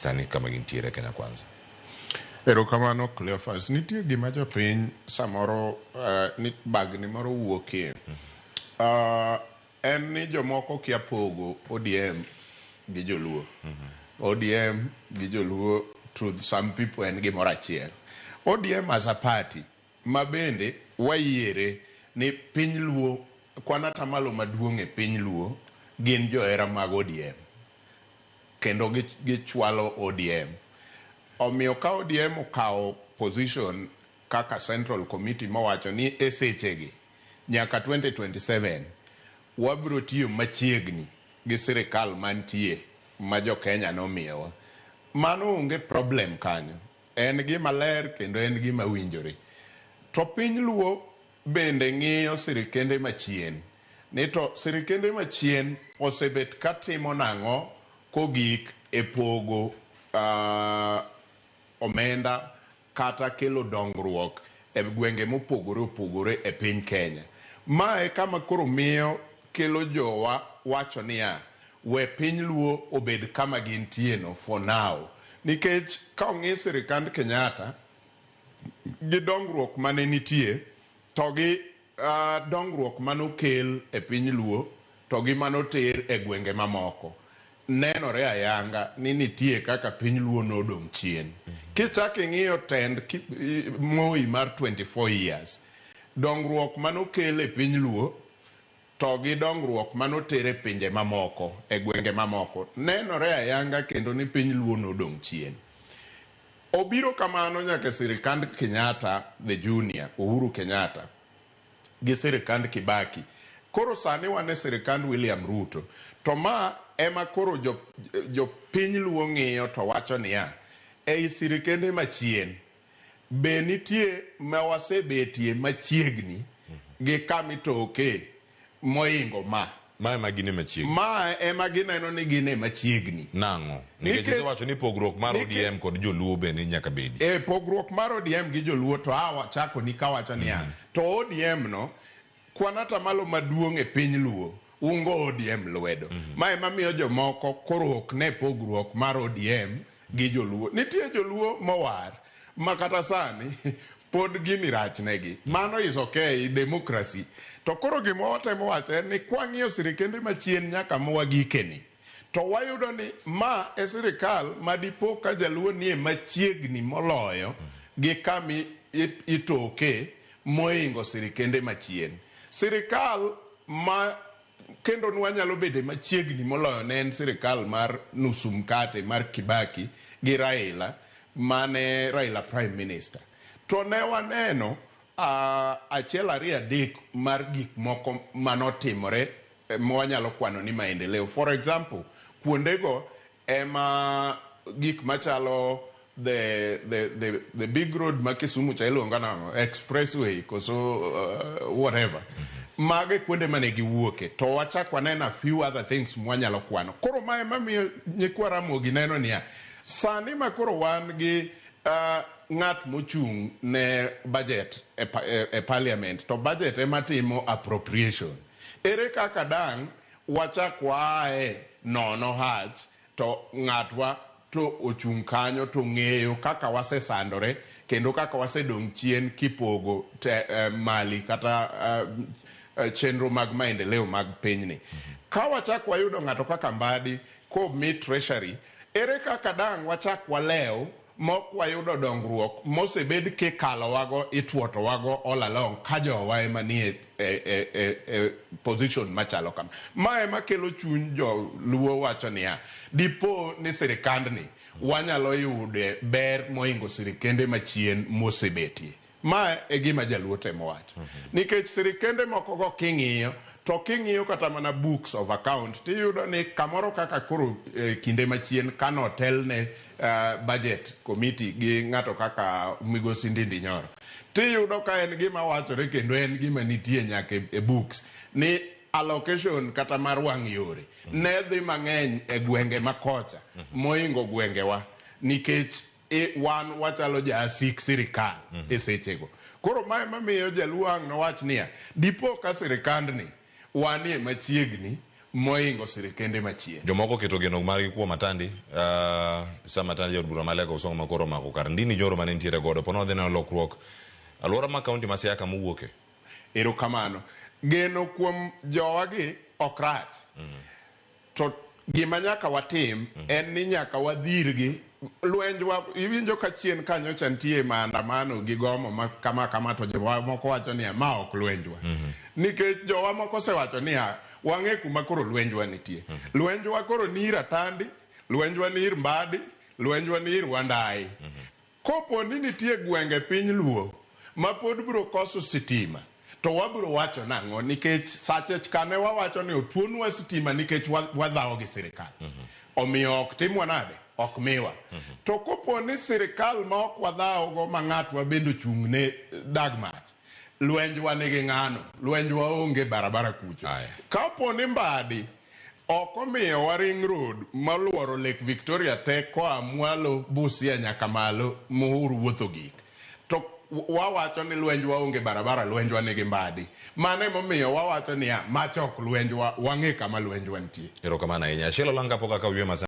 sani kama gintiere Kenya Kwanza. Erokamano Cleophas, nitie gima jopiny samoro ni bagni moro wuokie. En ni jomoko kia pogo ODM gi joluo. ODM gi joluo, to some people en gimoro achiel. ODM as a party ma bende wayiere ni piny luo, kwana tamalo maduong' e piny luo gin johera mag ODM kendo gichwalo ODM. Omiyo ka ODM okawo position kaka Central Committee mawacho ni esechegi nyaka 2027 wabiro tiyo machiegni gi sirikal mantie ma jo Kenya nomiyowa, mano onge problem kanyo. En gima ler kendo en gima winjore. To piny luo bende ng'iyo sirikende machien ni to sirikende machien osebet katimo nang'o kogik e pogo omenda kata kelo dongruok e gwenge mopogore opogore e piny Kenya. Mae kama koro miyo kelo jowa wacho niya, we piny luo obed kama gintie no for now. Nikech ka ong'i sirikand Kenyatta gi dongruok mane nitie to gi dongruok manokel e piny luo to gi manoter e gwenge mamoko, nenore ayanga ni nitie kaka piny luo nodong' chien. Kichak ing'iyo tend Moi mar 24 years, dongruok manokel e piny luo to gi dongruok manotere pinje mamoko e gwenge mamoko, nenore ayanga kendo ni piny luo nodong' chien. Obiro kamano nyaka sirikand Kenyatta the Junior, Uhuru Kenyatta, gi sirikand Kibaki. Koro sani wane sirikand William Ruto. To ma ema koro jo piny luo ng'iyo to wacho niya, ei sirikende machien be nitie ma wasebetie machiegni gi kamitoke moingo ma. Ma ema gine machiegni. Ma ema gineno ni gine machiegni. Nang'o? Nikech wacho ni pogruok mar ODM kod joluo be ni nyaka bedi. Pogruok mar ODM gi joluo to awa chako ni kawacho niya, to ODM no kwanata malo maduong' e piny luo ungo ODM lwedo. Ma ema miyo jomoko koro ok ne pogruok mar ODM gi joluo. Nitie joluo mowar makata sani pod gini rachnegi. Mano is okay, democracy. To koro gima watemo wacho en ni kwang'iyo sirikende machien nyaka mwagikeni, to wayudo ni ma e sirikal madipo ka jaluo nie machiegni moloyo gi kami itoke moingo sirikende machien. Sirikal ma kendo nwanyalo bede machiegni moloyo ne en sirikal mar nusu mkate mar Kibaki gi Raila, mane Raila Prime Minister. To ne waneno achiel ariyo adek mar gik moko manotimore mwanyalo kwano ni maendeleo. For example, kuondego ema gik machalo the big road ma Kisumu cha iluonga nang'o, expressway koso whatever. Mage kuonde mane giwuoke. To wachak waneno a few other things mwanyalo kwano. Koro mae mamiyo nyikwa Ramogi neno niya, sani ma koro wan gi ng'at mochung' ne budget e parliament, to budget ema timo appropriation. Ere kaka dang' wachak waae nono hach to ng'atwa to ochung' kanyo to ng'eyo kaka wasesandore kendo kaka wasedong' chien kipogo mali kata chenro mag maendeleo mag pinyni. Ka wachak wayudo ng'ato kaka Mbadi ko mi treasury, ere kaka dang' wachak waleo mok wayudo dongruok mosebed kikalo wago itwoto wago all along ka jowa ema nie position machalo kama. Ma ema kelo chuny jo luo wacho niya, dipo ni sirikandni wanyalo yude ber moingo sirikende machien mosebetie. Ma e gima jaluo temo wacho. Nikech sirikende moko go king'iyo, to king'iyo kata mana books of account, tiyudo ni kamoro kaka koro kinde machien kano telne budget committee gi ng'ato kaka Migosi Ndindi Nyoro. Tiyudo ka en gima wachore kendo en gima nitie nyaka e books ni allocation kata mar wang' yore ne dhi mang'eny e gwenge makocha moingo gwengewa, nikech wan wachalo jasik sirikal e sechego. Koro mae mamiyo jaluo ang' nowach niya, dipo ka sirikandni wanie machiegni moingo sirikende machien. Jomoko keto geno margi kuom Matandi, sa Matandi jod bura maleko usongo makoro mako kar ndini joro mane ntiere godo pono dhi neno lokruok alwora ma kaunti ma Siaya kama uwuoke. Erokamano. Geno kuom jowagi ok rach. To gima nyaka watim en ni nyaka wadhirgi lwenjwa. Iwinjo ka chien kanyo chantie maandamano gi gomo kama to jowa moko wacho ni ma ok lwenjwa. Nikech jowa moko sewacho ni wang'e kuma koro lwenjwa nitie. Lwenjwa koro ni Ratandi, lwenjwa ni Mbadi, lwenjwa ni Wandai. Kopo ni nitie gwenge piny Luo ma pod biro koso sitima, to wabiro wacho nang'o nikech sache kane wawacho ni otuonwa sitima nikech wadhawo gi sirikal. Omiyo ok timwa nade, ok miwa. To kopo ni sirikal ma ok wadhawo go ma ng'atwa bende ochung'ne dag mach, lwenjwa nigi ng'ano, lwenjwa onge barabara kucho. Kapo ni Mbadi ok omiyo ring road maluoro Lake Victoria te koa Mwalo Busia nyaka malo Muhuru wuotho gik, to wawacho ni lwenjwa onge barabara, lwenjwa nigi Mbadi. Mane momiyo wawacho ni mach ok lwenjwa, wang'e kama lwenjwa nitie. Erokamano ahinya. Shelo langa poka ka wiye